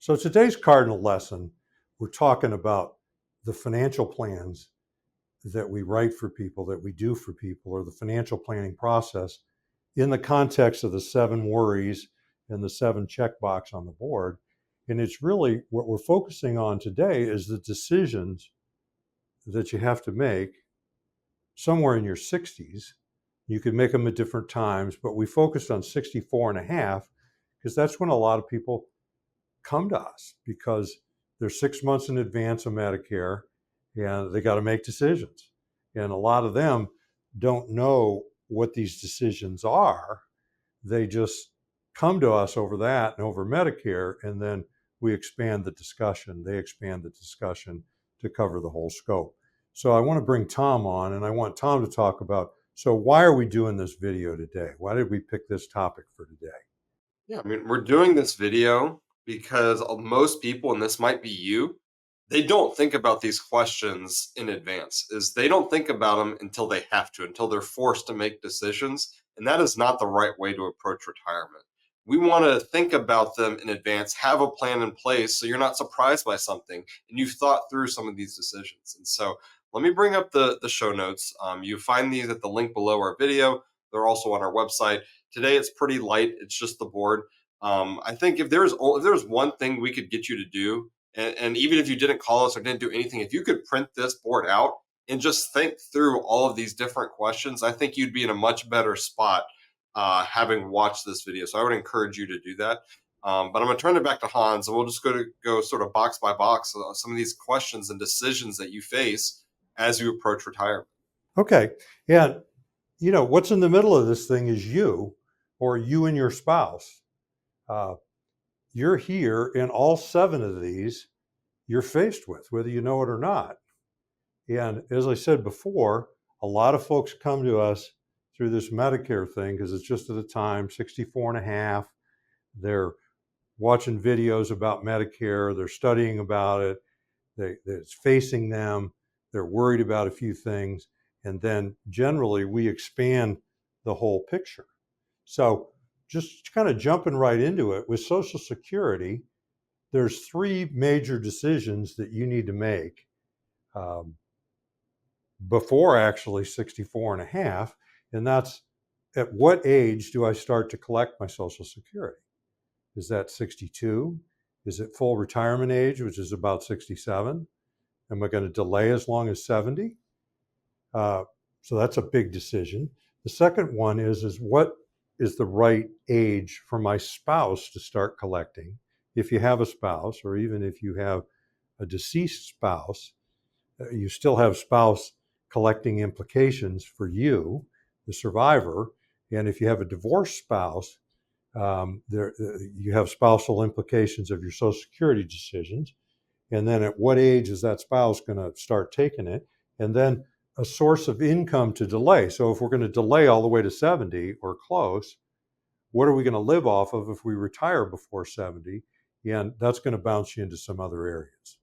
So today's Cardinal lesson, we're talking about the financial plans that we write for people, that we do for people, or the financial planning process in the context of the 7 worries and the 7 checkbox on the board. And it's really what we're focusing on today is the decisions that you have to make somewhere in your 60s. You could make them at different times, but we focused on 64 and a half because that's when a lot of people come to us because they're 6 months in advance of Medicare and they got to make decisions. And a lot of them don't know what these decisions are. They just come to us over that and over Medicare, and then we expand the discussion. They expand the discussion to cover the whole scope. So I want to bring Tom on, and I want Tom to talk about, so why are we doing this video today? Why did we pick this topic for today? Yeah, I mean, we're doing this video because most people, and this might be you, they don't think about these questions in advance. Is they don't think about them until they have to, until they're forced to make decisions, and that is not the right way to approach retirement. We want to think about them in advance, have a plan in place so you're not surprised by something and you've thought through some of these decisions. And so let me bring up the show notes. You find these at the link below our video. They're also on our website. Today it's pretty light. It's just the board. I think if there's one thing we could get you to do, and even if you didn't call us or didn't do anything, if you could print this board out and just think through all of these different questions, I think you'd be in a much better spot having watched this video. So I would encourage you to do that. But I'm going to turn it back to Hans, and we'll just go sort of box by box some of these questions and decisions that you face as you approach retirement. Okay. Yeah. What's in the middle of this thing is you or you and your spouse. Uh, you're here, and all 7 of these you're faced with, whether you know it or not. And as I said before, a lot of folks come to us through this Medicare thing because it's just at the time, 64 and a half. They're watching videos about Medicare, they're studying about it, it's facing them, they're worried about a few things, and then generally we expand the whole picture. So just kind of jumping right into it, with Social Security, there's 3 major decisions that you need to make um, before actually 64 and a half, and that's, at what age do I start to collect my Social Security? Is that 62? Is it full retirement age, which is about 67? Am I going to delay as long as 70? Uh, so that's a big decision. The second one is what is the right age for my spouse to start collecting? If you have a spouse, or even if you have a deceased spouse, you still have spouse collecting implications for you, the survivor. And if you have a divorced spouse, you have spousal implications of your Social Security decisions. And then at what age is that spouse going to start taking it? And then a source of income to delay. So if we're going to delay all the way to 70 or close, what are we going to live off of if we retire before 70? And that's going to bounce you into some other areas.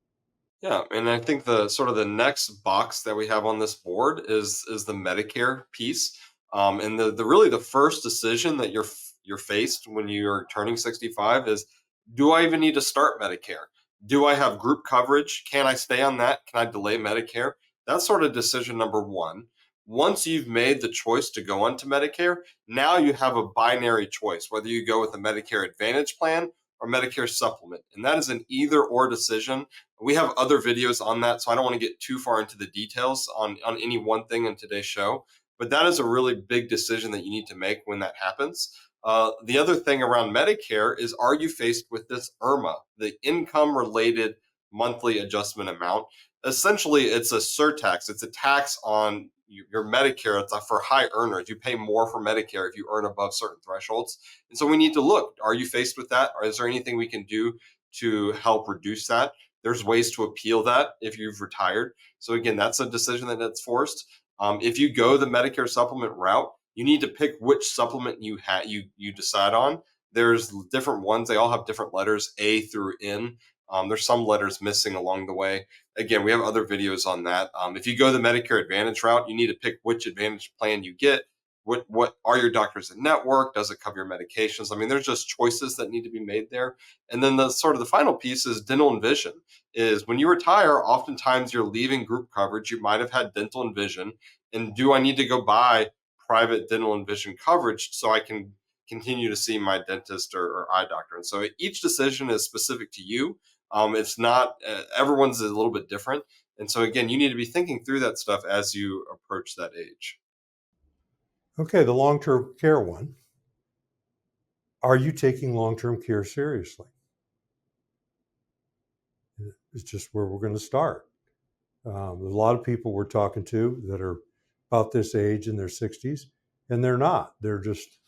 Yeah, and I think the sort of the next box that we have on this board is the Medicare piece. And the really the first decision that you're faced when you're turning 65 is, do I even need to start Medicare? Do I have group coverage? Can I stay on that? Can I delay Medicare? That's sort of decision number one. Once you've made the choice to go onto Medicare, now you have a binary choice, whether you go with a Medicare Advantage plan or Medicare Supplement. And that is an either or decision. We have other videos on that, so I don't want to get too far into the details on any one thing in today's show. But that is a really big decision that you need to make when that happens. The other thing around Medicare is, are you faced with this IRMA, the income related monthly adjustment amount? Essentially, it's a surtax. It's a tax on your Medicare. It's for high earners. You pay more for Medicare if you earn above certain thresholds. And so we need to look, are you faced with that? Or is there anything we can do to help reduce that? There's ways to appeal that if you've retired. So again, that's a decision that's forced. If you go the Medicare supplement route, you need to pick which supplement you decide on. There's different ones. They all have different letters, A through N. There's some letters missing along the way. Again, we have other videos on that. If you go the Medicare Advantage route, you need to pick which Advantage plan you get. What are your doctors in network? Does it cover your medications? I mean, there's just choices that need to be made there. And then the sort of the final piece is dental and vision. Is when you retire, oftentimes you're leaving group coverage. You might have had dental and vision, and do I need to go buy private dental and vision coverage so I can continue to see my dentist or eye doctor? And so each decision is specific to you. It's not everyone's a little bit different, and so again, you need to be thinking through that stuff as you approach that age. Okay, the long-term care one. Are you taking long-term care seriously? It's just where we're going to start. There's a lot of people we're talking to that are about this age in their 60s, and they're not. They're just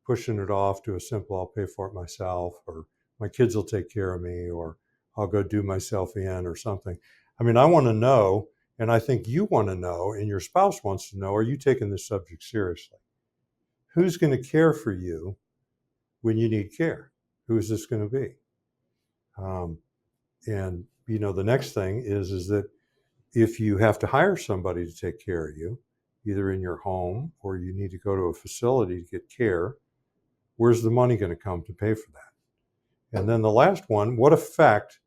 pushing it off to a simple, I'll pay for it myself, or my kids will take care of me, or I'll go do myself in, or something. I mean, I want to know, and I think you want to know, and your spouse wants to know, are you taking this subject seriously? Who's going to care for you when you need care? Who is this going to be? And the next thing is that if you have to hire somebody to take care of you, either in your home or you need to go to a facility to get care, where's the money going to come to pay for that? And then the last one, what effect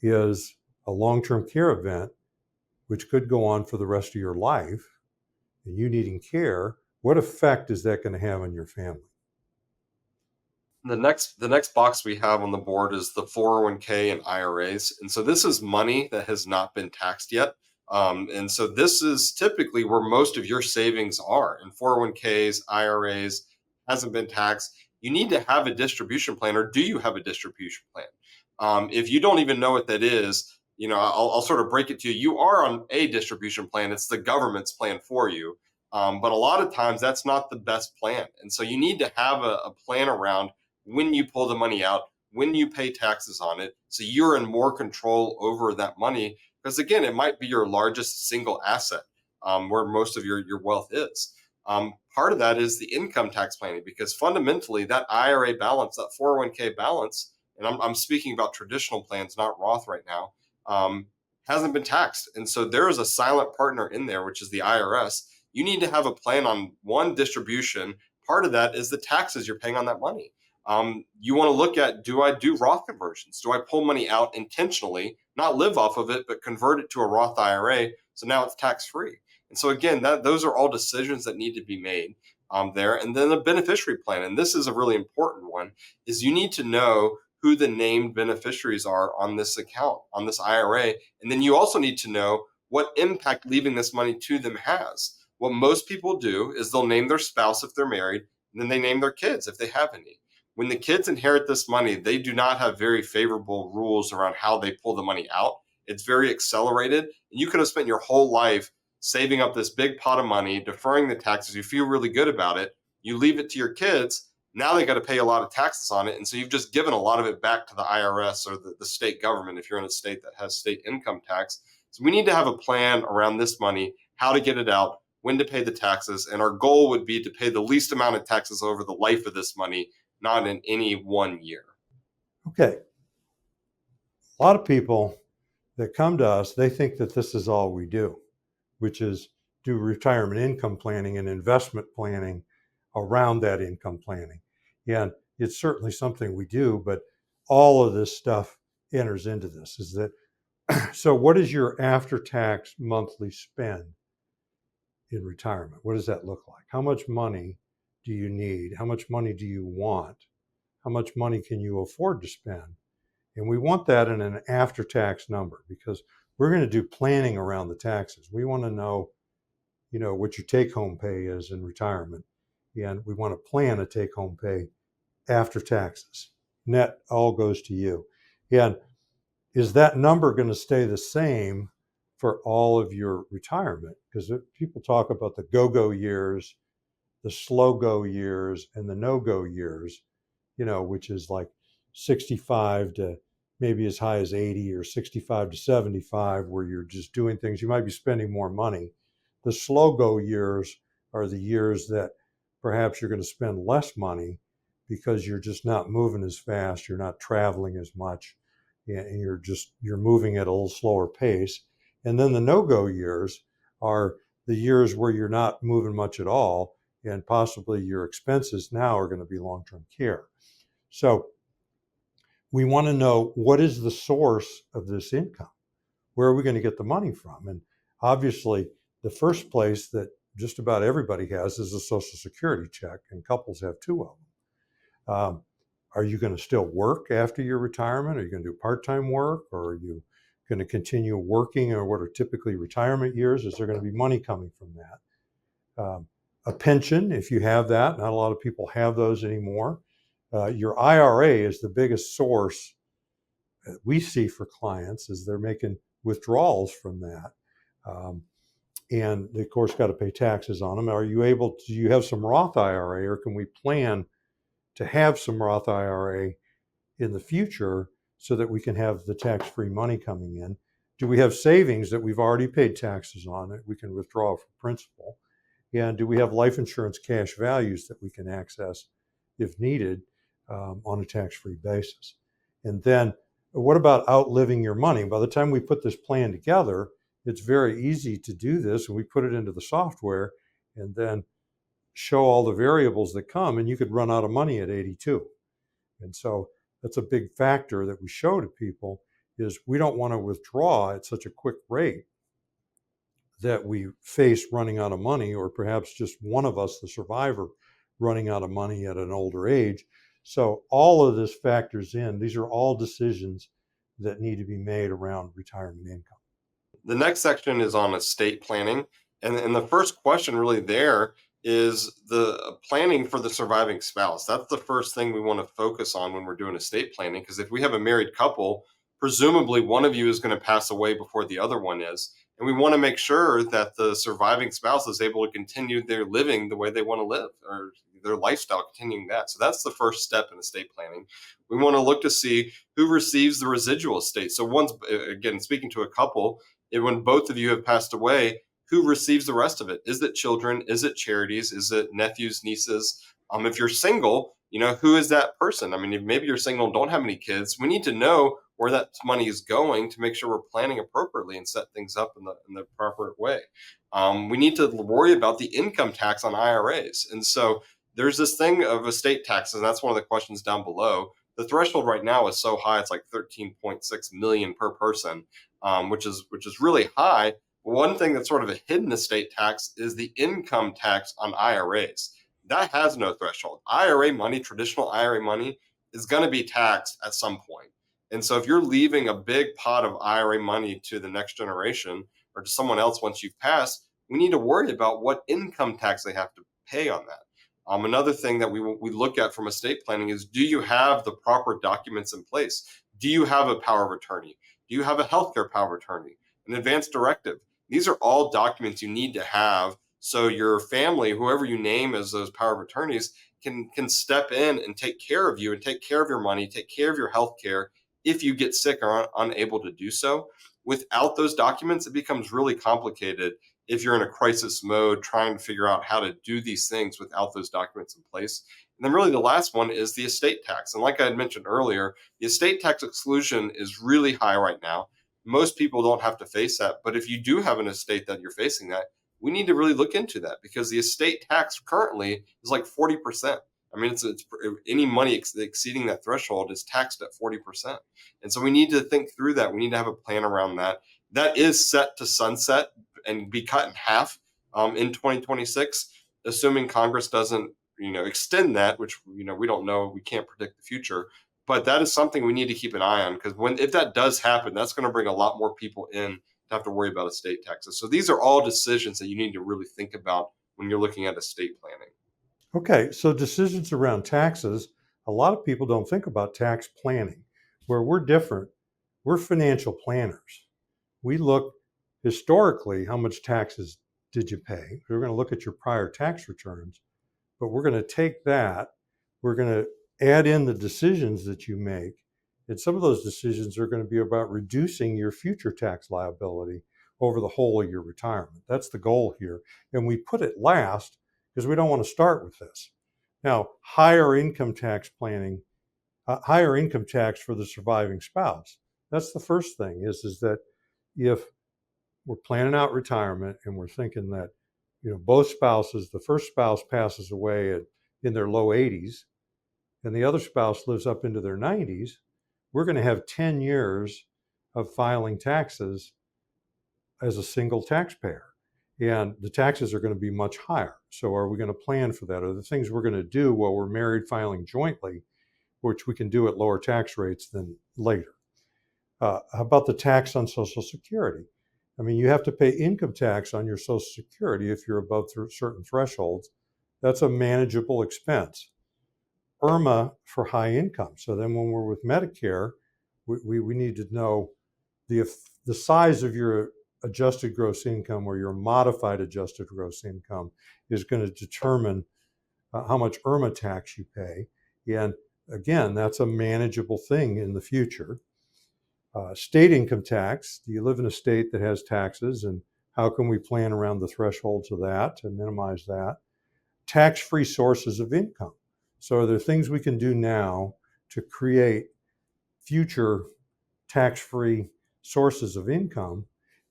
is a long-term care event, which could go on for the rest of your life, and you needing care, what effect is that going to have on your family? The next box we have on the board is the 401k and IRAs. And so this is money that has not been taxed yet. And so this is typically where most of your savings are. And 401ks, IRAs hasn't been taxed. You need to have a distribution plan, or do you have a distribution plan? If you don't even know what that is, I'll sort of break it to you. You are on a distribution plan. It's the government's plan for you. But a lot of times that's not the best plan. And so you need to have a plan around when you pull the money out, when you pay taxes on it. So you're in more control over that money. Because again, it might be your largest single asset, where most of your wealth is. Part of that is the income tax planning, because fundamentally that IRA balance, that 401k balance, and I'm speaking about traditional plans, not Roth right now, hasn't been taxed. And so there is a silent partner in there, which is the IRS. You need to have a plan on one distribution. Part of that is the taxes you're paying on that money. You want to look at, do I do Roth conversions? Do I pull money out intentionally, not live off of it, but convert it to a Roth IRA? So now it's tax free. And so again, those are all decisions that need to be made there. And then the beneficiary plan, and this is a really important one, is you need to know who the named beneficiaries are on this account, on this IRA. And then you also need to know what impact leaving this money to them has. What most people do is they'll name their spouse if they're married, and then they name their kids if they have any. When the kids inherit this money, they do not have very favorable rules around how they pull the money out. It's very accelerated. And you could have spent your whole life saving up this big pot of money, deferring the taxes. You feel really good about it. You leave it to your kids. Now they got to pay a lot of taxes on it. And so you've just given a lot of it back to the IRS or the state government if you're in a state that has state income tax. So we need to have a plan around this money, how to get it out, when to pay the taxes. And our goal would be to pay the least amount of taxes over the life of this money, not in any one year. Okay. A lot of people that come to us, they think that this is all we do, which is do retirement income planning and investment planning around that income planning. And it's certainly something we do, but all of this stuff enters into this. Is that so? What is your after-tax monthly spend in retirement? What does that look like? How much money do you need? How much money do you want? How much money can you afford to spend? And we want that in an after-tax number, because we're going to do planning around the taxes. We want to know, what your take-home pay is in retirement. And we want to plan a take-home pay after taxes. Net all goes to you. And is that number going to stay the same for all of your retirement? Because people talk about the go-go years, the slow-go years, and the no-go years, which is like 65 to maybe as high as 80, or 65 to 75, where you're just doing things. You might be spending more money. The slow-go years are the years that perhaps you're going to spend less money because you're just not moving as fast. You're not traveling as much, and you're moving at a little slower pace. And then the no-go years are the years where you're not moving much at all, and possibly your expenses now are going to be long-term care. So we want to know, what is the source of this income? Where are we going to get the money from? And obviously, the first place that just about everybody has is a Social Security check, and couples have two of them. Are you going to still work after your retirement? Are you going to do part-time work, or are you going to continue working in what are typically retirement years? Is there going to be money coming from that? A pension, if you have that, not a lot of people have those anymore. Your IRA is the biggest source that we see for clients, is they're making withdrawals from that. And they, of course, got to pay taxes on them. Do you have some Roth IRA, or can we plan to have some Roth IRA in the future so that we can have the tax-free money coming in? Do we have savings that we've already paid taxes on that we can withdraw for principal? And do we have life insurance cash values that we can access if needed on a tax-free basis? And then what about outliving your money? By the time we put this plan together, it's very easy to do this, and we put it into the software and then show all the variables that come, and you could run out of money at 82. And so that's a big factor that we show to people, is we don't want to withdraw at such a quick rate that we face running out of money, or perhaps just one of us, the survivor, running out of money at an older age. So all of this factors in. These are all decisions that need to be made around retirement income. The next section is on estate planning. And the first question really there is the planning for the surviving spouse. That's the first thing we want to focus on when we're doing estate planning, because if we have a married couple, presumably one of you is going to pass away before the other one is. And we want to make sure that the surviving spouse is able to continue their living the way they want to live, or their lifestyle continuing that. So that's the first step in estate planning. We want to look to see who receives the residual estate. So once, again, speaking to a couple, when both of you have passed away, who receives the rest of it? Is it children? Is it charities? Is it nephews, nieces? If you're single, who is that person? I mean, if maybe you're single and don't have any kids, we need to know where that money is going to make sure we're planning appropriately and set things up in the proper way. We need to worry about the income tax on IRAs. And so there's this thing of estate taxes, and that's one of the questions down below. The threshold right now is so high, it's like 13.6 million per person, which is really high. One thing that's sort of a hidden estate tax is the income tax on IRAs. That has no threshold. IRA money, traditional IRA money, is going to be taxed at some point. And so if you're leaving a big pot of IRA money to the next generation or to someone else once you've passed, we need to worry about what income tax they have to pay on that. Another thing that we look at from estate planning is, do you have the proper documents in place? Do you have a power of attorney? Do you have a healthcare power of attorney? An advance directive? These are all documents you need to have, so your family, whoever you name as those power of attorneys, can step in and take care of you and take care of your money, take care of your health care if you get sick or are unable to do so. Without those documents, it becomes really complicated if you're in a crisis mode trying to figure out how to do these things without those documents in place. And then really the last one is the estate tax. And like I had mentioned earlier, the estate tax exclusion is really high right now. Most people don't have to face that. But if you do have an estate that you're facing that, we need to really look into that, because the estate tax currently is like 40%. I mean, it's any money exceeding that threshold is taxed at 40%. And so we need to think through that. We need to have a plan around that. That is set to sunset and be cut in half in 2026, assuming Congress doesn't, extend that, which, we don't know. We can't predict the future. But that is something we need to keep an eye on, because if that does happen, that's going to bring a lot more people in to have to worry about estate taxes. So these are all decisions that you need to really think about when you're looking at estate planning. Okay, so decisions around taxes, a lot of people don't think about tax planning. Where we're different, we're financial planners. We look historically, how much taxes did you pay? We're going to look at your prior tax returns, but we're going to take that, we're going to add in the decisions that you make. And some of those decisions are going to be about reducing your future tax liability over the whole of your retirement. That's the goal here. And we put it last because we don't want to start with this. Now, higher income tax planning, higher income tax for the surviving spouse. That's the first thing, is that if we're planning out retirement and we're thinking that both spouses, the first spouse passes away in their low 80s, and the other spouse lives up into their 90s, we're going to have 10 years of filing taxes as a single taxpayer. And the taxes are going to be much higher. So are we going to plan for that? Are the things we're going to do while we're married filing jointly, which we can do at lower tax rates than later? How about the tax on Social Security? I mean, you have to pay income tax on your Social Security if you're above certain thresholds. That's a manageable expense. IRMA for high income. So then when we're with Medicare, we need to know the size of your adjusted gross income or your modified adjusted gross income is going to determine how much IRMA tax you pay. And again, that's a manageable thing in the future. State income tax. Do you live in a state that has taxes, and how can we plan around the thresholds of that to minimize that? Tax-free sources of income. So are there things we can do now to create future tax-free sources of income?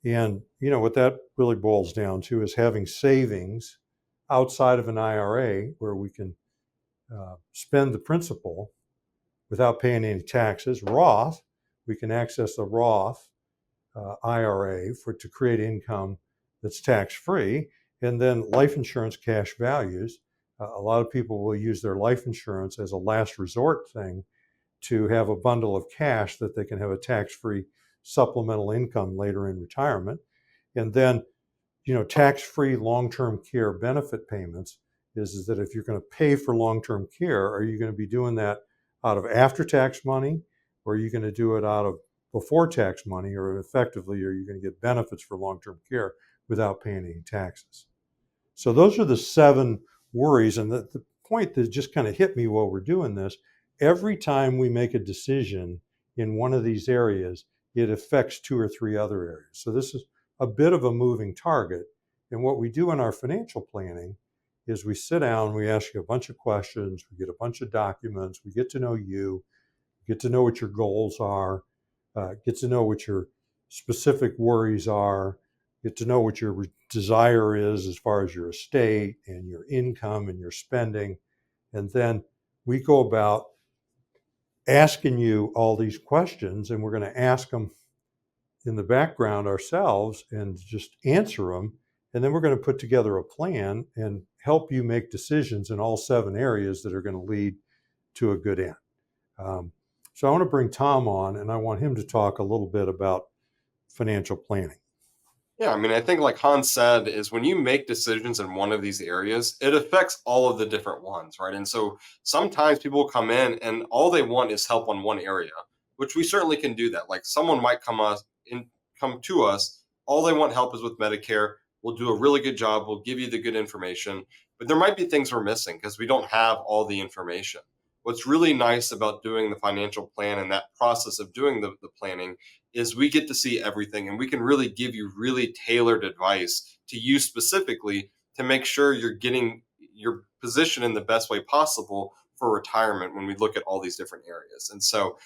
And what that really boils down to is having savings outside of an IRA where we can spend the principal without paying any taxes. Roth, we can access the Roth IRA to create income that's tax-free. And then life insurance cash values. A lot of people will use their life insurance as a last resort thing to have a bundle of cash that they can have a tax-free supplemental income later in retirement. And then, tax-free long-term care benefit payments is that if you're going to pay for long-term care, are you going to be doing that out of after-tax money, or are you going to do it out of before-tax money, or effectively, are you going to get benefits for long-term care without paying any taxes? So those are the 7 worries. And the point that just kind of hit me while we're doing this, every time we make a decision in one of these areas, it affects 2 or 3 other areas. So this is a bit of a moving target. And what we do in our financial planning is we sit down, we ask you a bunch of questions, we get a bunch of documents, we get to know you, get to know what your goals are, get to know what your specific worries are, get to know what your desire is as far as your estate and your income and your spending. And then we go about asking you all these questions, and we're going to ask them in the background ourselves and just answer them. And then we're going to put together a plan and help you make decisions in all 7 areas that are going to lead to a good end. So I want to bring Tom on, and I want him to talk a little bit about financial planning. Yeah, I mean, I think like Hans said, is when you make decisions in one of these areas, it affects all of the different ones, right? And so sometimes people come in and all they want is help on one area, which we certainly can do that. Like someone might come to us, all they want help is with Medicare. We'll do a really good job. We'll give you the good information, but there might be things we're missing because we don't have all the information. What's really nice about doing the financial plan and that process of doing the planning is we get to see everything and we can really give you really tailored advice to you specifically to make sure you're getting your position in the best way possible for retirement when we look at all these different areas. And so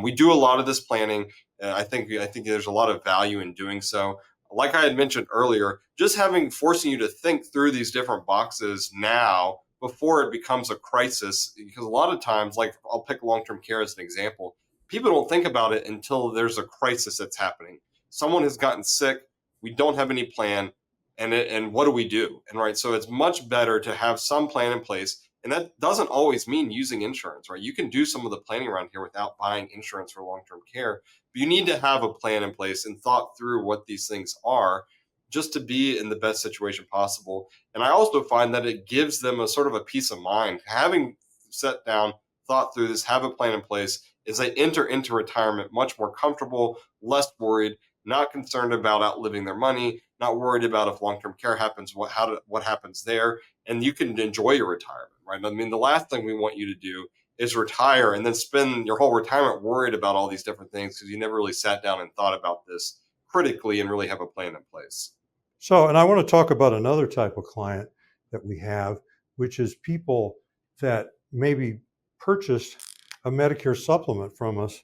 we do a lot of this planning. I think there's a lot of value in doing so. Like I had mentioned earlier, just forcing you to think through these different boxes now before it becomes a crisis, because a lot of times, like I'll pick long-term care as an example, people don't think about it until there's a crisis that's happening. Someone has gotten sick, we don't have any plan, and what do we do? And right, so it's much better to have some plan in place, and that doesn't always mean using insurance, right? You can do some of the planning around here without buying insurance for long-term care, but you need to have a plan in place and thought through what these things are just to be in the best situation possible. And I also find that it gives them a sort of a peace of mind having sat down, thought through this, have a plan in place, is they enter into retirement much more comfortable, less worried, not concerned about outliving their money, not worried about if long-term care happens, what happens there, and you can enjoy your retirement, right? I mean, the last thing we want you to do is retire and then spend your whole retirement worried about all these different things because you never really sat down and thought about this critically and really have a plan in place. So, and I want to talk about another type of client that we have, which is people that maybe purchased a Medicare supplement from us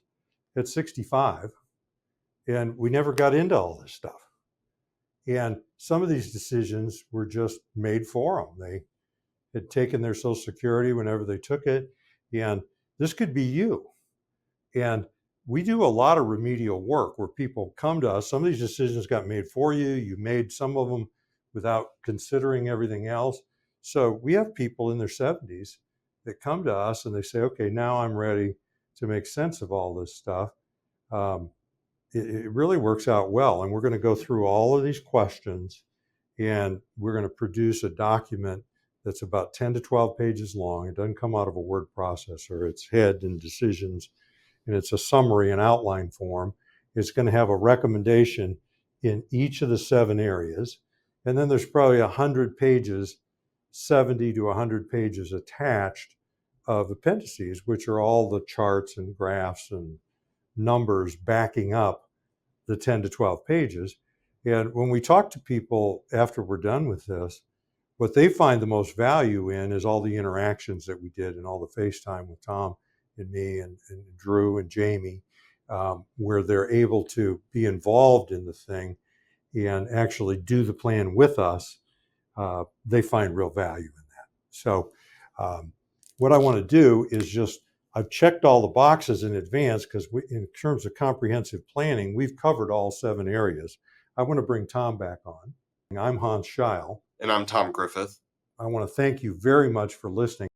at 65, and we never got into all this stuff. And some of these decisions were just made for them. They had taken their Social Security whenever they took it. And this could be you. And we do a lot of remedial work where people come to us. Some of these decisions got made for you. You made some of them without considering everything else. So we have people in their 70s that come to us and they say, okay, now I'm ready to make sense of all this stuff. Um, it really works out well. And we're going to go through all of these questions and we're going to produce a document that's about 10 to 12 pages long. It doesn't come out of a word processor. It's head and decisions, and it's a summary and outline form. It's going to have a recommendation in each of the 7 areas. And then there's probably 100 pages, 70 to 100 pages attached of appendices, which are all the charts and graphs and numbers backing up the 10 to 12 pages. And when we talk to people after we're done with this, what they find the most value in is all the interactions that we did and all the FaceTime with Tom and me and Drew and Jamie, where they're able to be involved in the thing and actually do the plan with us. They find real value in that. So what I want to do is just, I've checked all the boxes in advance because in terms of comprehensive planning, we've covered all 7 areas. I want to bring Tom back on. I'm Hans Scheil. And I'm Tom Griffith. I want to thank you very much for listening.